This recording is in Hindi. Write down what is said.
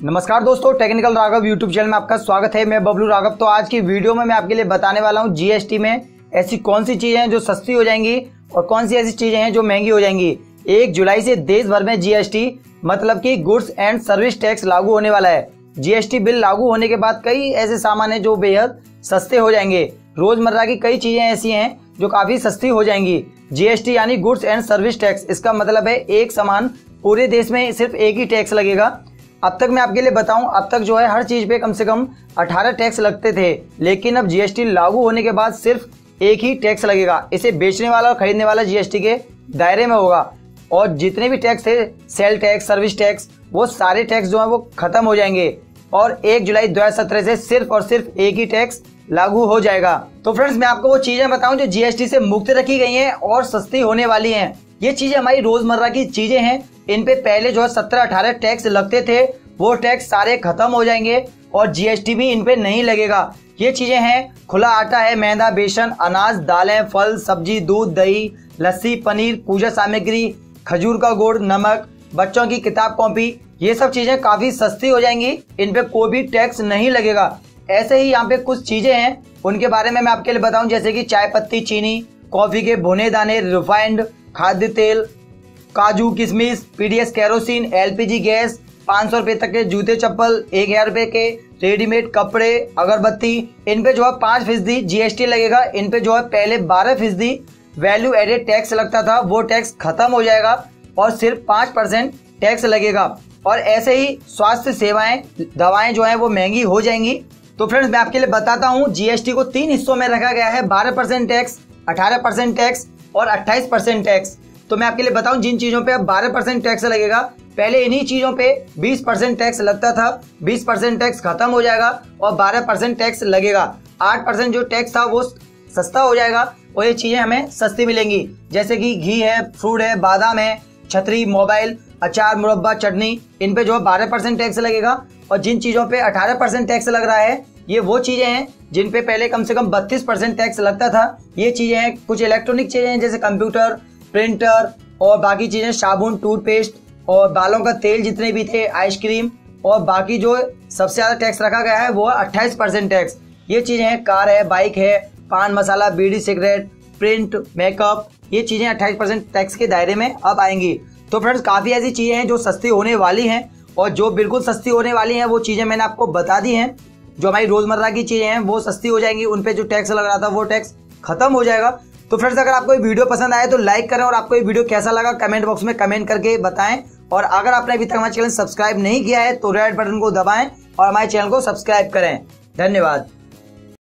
नमस्कार दोस्तों, टेक्निकल राघव यूट्यूब चैनल में आपका स्वागत है। मैं बबलू राघव। तो आज की वीडियो में मैं आपके लिए बताने वाला हूं जीएसटी में ऐसी कौन सी चीजें हैं जो सस्ती हो जाएंगी और कौन सी ऐसी चीजें हैं जो महंगी हो जाएंगी। 1 जुलाई से देश भर में जीएसटी मतलब कि गुड्स एंड सर्विस टैक्स लागू होने वाला है। जीएसटी बिल लागू होने के बाद कई ऐसे सामान है जो बेहद सस्ते हो जाएंगे। रोजमर्रा की कई चीजें ऐसी हैं जो काफी सस्ती हो जाएंगी। जीएसटी यानी गुड्स एंड सर्विस टैक्स, इसका मतलब है एक सामान पूरे देश में सिर्फ एक ही टैक्स लगेगा। अब तक मैं आपके लिए बताऊं, अब तक जो है हर चीज पे कम से कम 18 टैक्स लगते थे, लेकिन अब जीएसटी लागू होने के बाद सिर्फ एक ही टैक्स लगेगा। इसे बेचने वाला और खरीदने वाला जीएसटी के दायरे में होगा और जितने भी टैक्स थे, सेल टैक्स, सर्विस टैक्स, वो सारे टैक्स जो है वो खत्म हो जाएंगे और 1 जुलाई 2017 से सिर्फ और सिर्फ एक ही टैक्स लागू हो जाएगा। तो फ्रेंड्स, मैं आपको वो चीजें बताऊं जो जीएसटी से मुक्त रखी गई हैं और सस्ती होने वाली हैं। ये चीजें हमारी रोजमर्रा की चीजें हैं। इन पे पहले जो है 17-18 टैक्स लगते थे, वो टैक्स सारे खत्म हो जाएंगे और जीएसटी भी इन पे नहीं लगेगा। ये चीजें हैं, खुला आटा है, मैदा, बेसन, अनाज, दालें, फल, सब्जी, दूध, दही, लस्सी, पनीर, पूजा सामग्री, खजूर का गुड़, नमक, बच्चों की किताब कॉपी, ये सब चीजें काफी सस्ती हो जाएंगी। इन पे कोई भी टैक्स नहीं लगेगा। ऐसे ही यहाँ पे कुछ चीजें हैं, उनके बारे में मैं आपके लिए बताऊं, जैसे कि चाय पत्ती, चीनी, कॉफी के भुने दाने, रिफाइंड खाद्य तेल, काजू, किशमिश, पीडीएस केरोसिन, एलपीजी गैस, 500 रुपए तक के जूते चप्पल, 1000 रुपए के रेडीमेड कपड़े, अगरबत्ती, इन पे जो है 5% जीएसटी लगेगा। इन पे जो है पहले 12% वैल्यू एडेड टैक्स लगता था, वो टैक्स खत्म हो जाएगा और सिर्फ 5% टैक्स लगेगा। और ऐसे ही स्वास्थ्य सेवाएं, दवाएं जो है वो महंगी हो जाएंगी। तो फ्रेंड्स, मैं आपके लिए बताता हूँ, जीएसटी को 3 हिस्सों में रखा गया है, 12% टैक्स, 18% टैक्स और 28% टैक्स। तो मैं आपके लिए बताऊं, जिन चीजों पे अब 12% टैक्स लगेगा, पहले इन्हीं चीजों पे 20% टैक्स लगता था, 20% टैक्स खत्म हो जाएगा और 12% टैक्स लगेगा। 8% जो टैक्स था वो सस्ता हो जाएगा और ये चीजें हमें सस्ती मिलेंगी, जैसे कि घी है, फ्रूट है, बादाम है, छतरी, मोबाइल, अचार, मुरब्बा, चटनी, इन पे जो है 12% टैक्स लगेगा। और जिन चीजों पे 18% टैक्स लग रहा है, ये वो चीजें हैं जिन पे पहले कम से कम 32% टैक्स लगता था। ये चीजें हैं, कुछ इलेक्ट्रॉनिक चीजें हैं जैसे कंप्यूटर, प्रिंटर और बाकी चीजें, साबुन, टूथपेस्ट और बालों का तेल, जितने भी थे, आइसक्रीम, और बाकी जो सबसे ज्यादा टैक्स रखा गया है वो 28% टैक्स। ये चीजें हैं, कार है, बाइक है, पान मसाला, बीड़ी, सिगरेट, प्रिंट, मेकअप, ये चीजें 28% टैक्स के दायरे में अब आएंगी। तो फ्रेंड्स, काफी ऐसी चीजें हैं जो सस्ती होने वाली हैं और जो बिल्कुल सस्ती होने वाली हैं वो चीजें मैंने आपको बता दी हैं। जो हमारी रोजमर्रा की चीजें हैं वो सस्ती हो जाएंगी, उन पे जो टैक्स लग रहा था वो टैक्स खत्म हो जाएगा। तो फ्रेंड्स, अगर आपको ये वीडियो पसंद आए तो लाइक करें और आपको ये वीडियो कैसा लगा कमेंट बॉक्स में कमेंट करके बताएं। और अगर आपने अभी तक हमारे चैनल सब्सक्राइब नहीं किया है तो रेड बटन को दबाएं और हमारे चैनल को सब्सक्राइब करें। धन्यवाद।